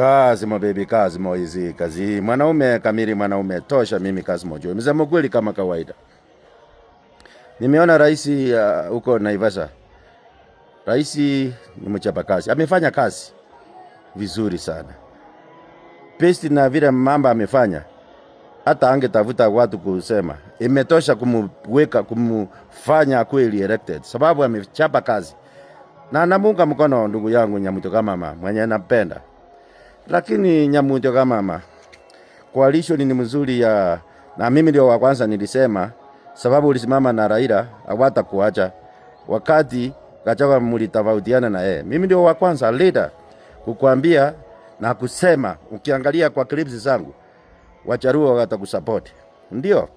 Kazi mo baby, kazi mo hizi, kazi. Mwanaume kamili, mwanaume tosha, mimi kazi mo juu. Mzee kweli kama kawaida. Nimeona rais huko Naivasha. Rais ni mchapa kazi. Amefanya kazi vizuri sana. Pesti na vile mambo amefanya. Hata angetafuta watu kusema. Imetosha kumfanya kweli elected. Sababu amechapa kazi. Na namunga mkono ndugu yangu Nyamuto kama mama, mwenye napenda. Lakini Nyamuto kama mama, coalition ni mzuri na mimi ndio wa kwanza nilisema, sababu ulisimama na Raila hawata kuacha wakati Gachagua mlitofautiana na yeye. Mimi ndio wa kwanza leader kukuambia na kusema, ukiangalia kwa clips zangu Wajaluo watakusupport. Ndio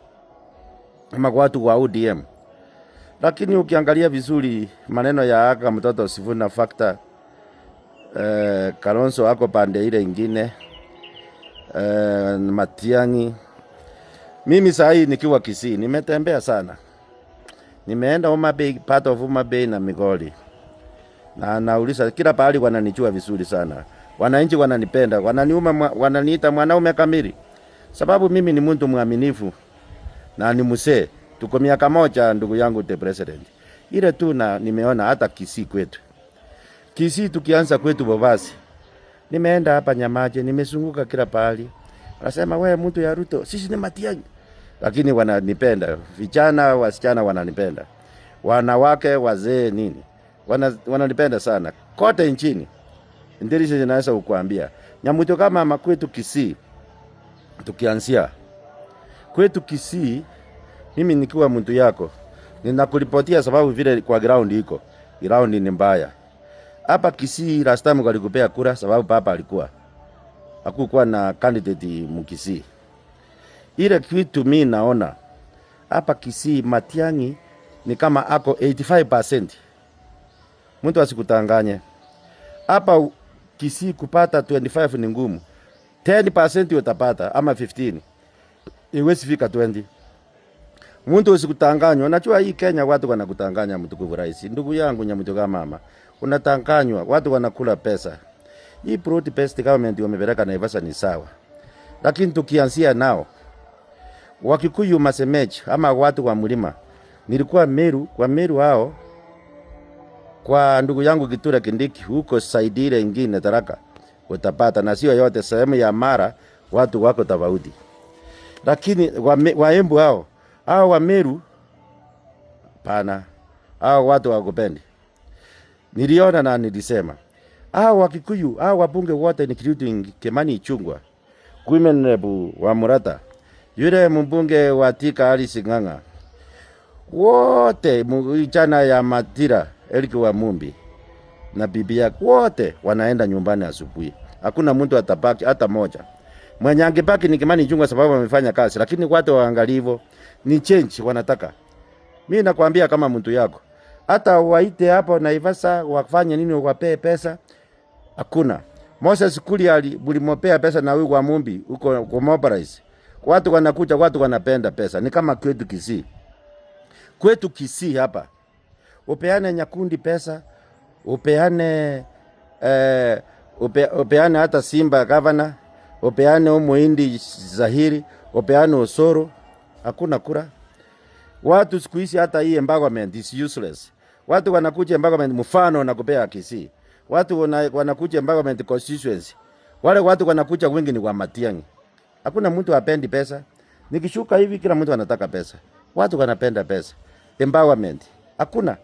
kama watu wa ODM. Lakini ukiangalia vizuri maneno ya aka mtoto Sifuna Factor, Kalonzo ako pande ile ingine, Matiang'i. Mimi saa hii nikiwa Kisii, nimetembea sana. Nimeenda Homa Bay, part of Homa Bay na Migori. Na nauliza kila pahali wananijua vizuri sana. Wananchi wananipenda, wananiita mwanaume kamili. Sababu mimi ni mtu mwaminifu na ni mzee. Tuko miaka moja ndugu yangu the president. Ile tu na nimeona hata Kisii kwetu. Kisii tukianza kwetu Bobasi. Nimeenda hapa Nyamaje, nimezunguka kila pahali. Wanasema wewe mtu ya Ruto, sisi ni Matiang'i. Lakini wananipenda. Vijana, wasichana wananipenda. Wanawake, wazee nini. Wananipenda sana. Kote nchini. Ndirisha ninaweza kukuambia. Nyamuto kama kwetu Kisii. Tukianzia kwetu Kisii, mimi nikiwa mtu yako ninakulipotia sababu vile kwa ground iko. Ground ni mbaya. Hapa Kisii last time walikupea kura sababu papa alikuwa hakukuwa na candidate mkisii. Ile kitu mimi naona hapa Kisii Matiang'i ni kama ako 85%. Mtu asikutanganye. Hapa Kisii kupata 25 ni ngumu. 10% utapata ama 15. Iwezi fika 20. Mtu usikutanganywa. Unajua hii Kenya watu wanakutanganya mtukufu rais. Ndugu yangu Nyamuto kama mama, unatanganywa, watu wanakula pesa. Hii broad based government wamepeleka Naivasha ni sawa. Lakini tukianzia nao Wakikuyu Masemeji ama watu wa mlima. Nilikuwa Meru, kwa Meru hao kwa ndugu yangu Kithure Kindiki huko Saidire ingine Tharaka utapata, na sio yote sehemu ya Mara watu wako tofauti. Lakini Waembu hao wa Meru pana hao watu wakupendi. Niliona na nilisema Wakikuyu wabunge wote including Kimani Ichung'wah, Women Rep wa Murata, yule mbunge wa Thika Alice Ng'ang'a, wote mchana ya Matira Eric Wamumbi na bibi yake wote wanaenda nyumbani asubuhi. Hakuna mtu atabaki hata moja. Mwenye angebaki ni Kimani Ichung'wah sababu amefanya kazi, lakini watu waangalie hivyo ni change wanataka. Mimi nakwambia kama mtu yako, hata waite hapo Naivasha wafanye nini, wape pesa, hakuna. Moses Kuria bulimopea pesa na huyu wa Mumbi huko kwa mobilize. Watu wanakuja, watu wanapenda pesa. Ni kama kwetu Kisii. Kwetu Kisii hapa upeane Nyakundi pesa, upeane hata Simba governor, upeane Muhindi Zahiri, upeane Osoro, hakuna kura. Watu siku hizi hata hii empowerment is useless. Watu wanakuja empowerment mfano na kupea Kisii. Watu wanakuja empowerment constituency. Wale watu wanakuja wengi ni wa Matiang'i. Hakuna mtu apendi pesa. Nikishuka hivi kila mtu anataka pesa. Watu wanapenda pesa. Empowerment hakuna.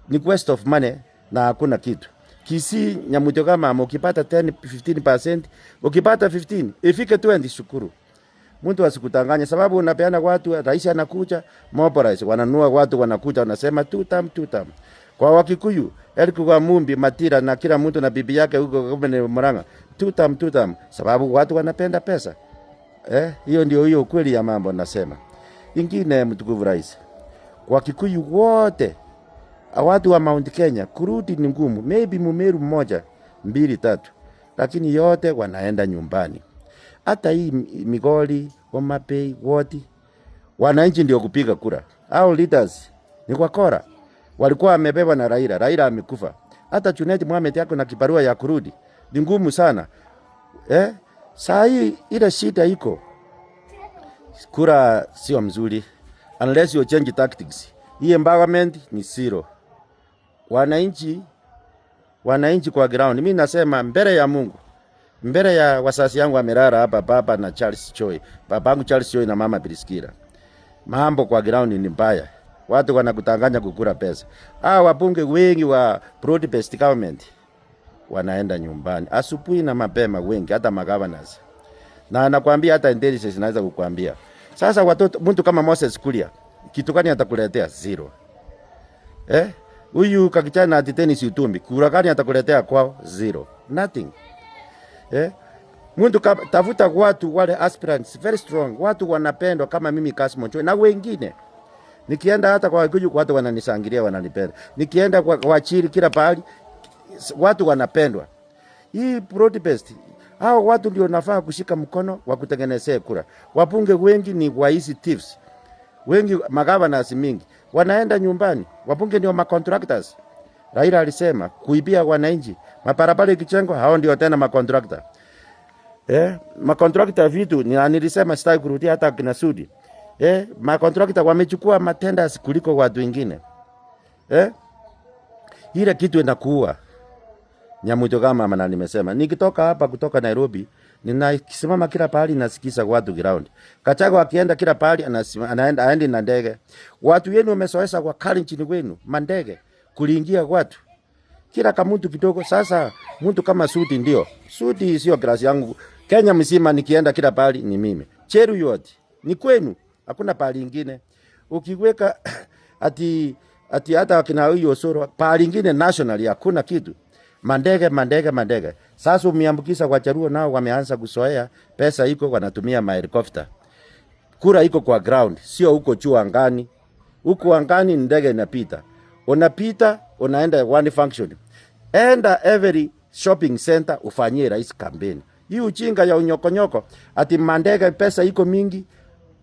Ni waste of money na hakuna kitu. Kisii Nyamuto kama ukipata 10-15%, ukipata 15, ifike 20 shukuru. Mtu asikutanganya sababu unapeana watu, rais anakuja, mobilize, wananua watu wanakuja wanasema two term. Kwa Wakikuyu, Eric Wamumbi, Matira na kila mtu na bibi yake huko kama Murang'a, two term sababu watu wanapenda pesa. Hiyo ndio hiyo ukweli ya mambo nasema. Ingine mtukufu rais. Kwa Wakikuyu wote watu wa Mount Kenya kurudi ni ngumu, maybe Mumeru mmoja, 2, 3, lakini yote wanaenda nyumbani. Hata hii Migori, Homa Bay, wote wananchi ndio kupiga kura. Hao leaders ni kwa kora. Walikuwa wamebeba na Raila amekufa. Hata Junet Mohamed yako na kibarua ya kurudi. Ni ngumu sana. Saa hii ile shida iko. Kura sio mzuri unless you change tactics. Hii empowerment ni zero. Wananchi kwa ground. Mimi nasema mbele ya Mungu. Mbele ya wasasi yangu amelala hapa baba na Charles Choi. Babangu Charles Choi na mama Priskila. Mambo kwa ground ni mbaya. Watu wanakutanganya kukura pesa. Wabunge wengi wa broad based government wanaenda nyumbani asubuhi na mapema, wengi hata magovernors. Na nakwambia hata intelligence inaweza kukuambia. Sasa watoto, mtu kama Moses Kuria, kitu gani atakuletea? Zero. Huyu kakichana ati Dennis Itumbi, kura gani atakuletea kwao? Zero. Nothing. Mtu tafuta watu wale aspirants very strong, watu wanapendwa kama mimi Kassim Ojoi na wengine. Nikienda hata kwa Kikuyu watu wananishangilia, wananipenda. Nikienda kwa Wachiri kila pahali watu wanapendwa. Hii broad based, hao watu ndio nafaa kushika mkono wa kutengenezea kura. Wabunge wengi ni waizi thieves. Wengi magavana mingi wanaenda nyumbani. Wabunge ndio macontractors. Raila alisema kuibia wananchi. Maparapale kichengo hao ndio tena macontractor. Macontractor vitu nilisema sitaki kurudia hata kina Sudi. Macontractor wamechukua matenders kuliko watu wengine. Ile kitu inakuua. Nyamuto kama mama nimesema. Nikitoka hapa kutoka Nairobi, ninasimama kila pahali nasikiza watu ground. Gachagua akienda kila pahali anaenda aende na ndege. Watu wenu wamesoesha kwa kali nchini kwenu, mandege kuliingia watu. Kila kamuntu kidogo. Sasa mtu kama Sudi ndio. Sudi sio klasi yangu. Kenya mzima nikienda kila pahali ni mimi. Cheru yote ni kwenu. Hakuna pahali nyingine. Ukiweka ati hata kina huyo Osoro pahali nyingine national hakuna kitu. Mandege. Sasa umeambukiza kwa Jaluo, nao wameanza kusoea. Pesa iko wanatumia helicopter. Kura iko kwa ground, sio huko juu angani. Huko angani ndege inapita. Unapita, unaenda one function. Enda every shopping center ufanyie rais campaign. Hii ujinga ya unyokonyoko ati mandege pesa iko mingi,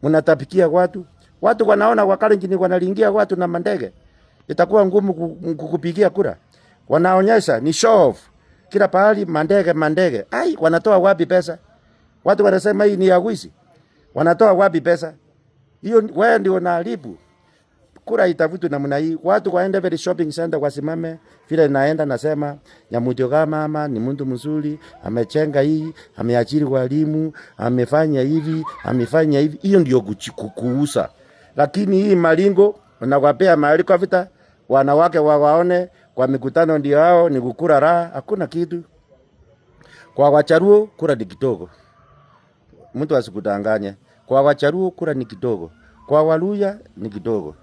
mnatapikia watu. Watu wanaona wakali nchini wanalingia watu na mandege. Itakuwa ngumu kukupigia kura. Wanaonyesha ni show off. Kila pahali mandege. Wanatoa wapi pesa? Watu wanasema hii ni ya wizi. Wanatoa wapi pesa? Hiyo wewe ndio unaharibu. Kura itafutwe namna hii. Watu waende very shopping center wasimame. Vile naenda nasema Nyamuto kama mama ni mtu mzuri, amechenga hii, ameajiri walimu, amefanya hivi. Hiyo ndio kukuuza. Lakini hii malingo unawapea mahali kwa vita, wanawake waone kwa mikutano ndio hao ni kukura raha, hakuna kitu. Kwa Wajaluo kura ni kidogo. Mtu asikudanganye. Kwa Wajaluo kura ni kidogo. Kwa Waluya ni kidogo.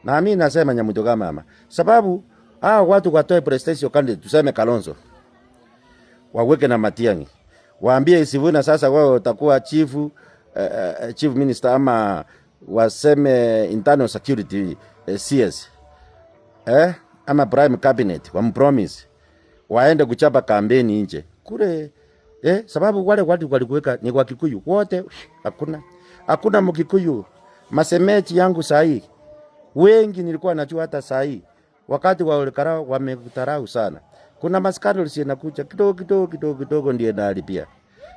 Na mimi nasema Nyamuto kama mama. Sababu watu watoe presidential candidate, tuseme Kalonzo. Waweke na Matiang'i. Waambie Isivuna sasa wewe utakuwa chief minister ama waseme internal security CS. Ama prime cabinet wampromise waende kuchapa kampeni nje kule. Sababu wale watu walikuweka ni kwa Kikuyu wote, hakuna Mkikuyu. Masemeji yangu sahi wengi nilikuwa najua, hata sahi wakati wa Olkarao wametarau sana. Kuna maskandals yanakuja kidogo ndio inalipia.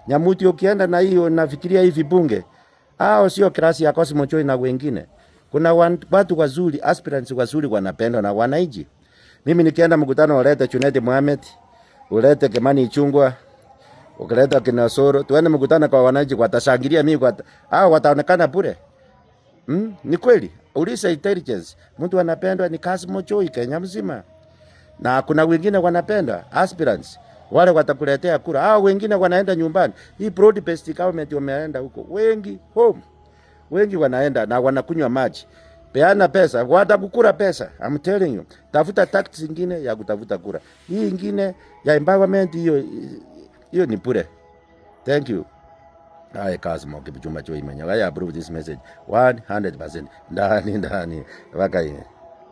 Nyamuti ukienda na hiyo nafikiria hivi bunge sio klasi ya Kassim Ojoi na wengine. Kuna watu wazuri, aspirants wazuri wanapendwa na wananchi. Mimi nikienda mkutano ulete Junet Mohamed, ulete Kimani Ichung'wah, ukileta kina Osoro, tuende mkutano kwa wananchi, watashangilia mimi wataonekana bure. Ni kweli. Ulisa intelligence. Mtu anapendwa ni Kassim Ojoi Kenya mzima. Na kuna wengine wanapendwa, aspirants. Wale watakuletea kura. Wengine wanaenda nyumbani. Hii broad based government wameenda huko. Wengi home. Wengi wanaenda na wanakunywa maji. Peana pesa, watakukura pesa. I'm telling you. Tafuta tactics nyingine ya kutafuta kura. Hii nyingine ya empowerment hiyo ni bure. Thank you. Kassim Ojoi mwenyewe. I approve this message 100%. Ndani. Wakaine.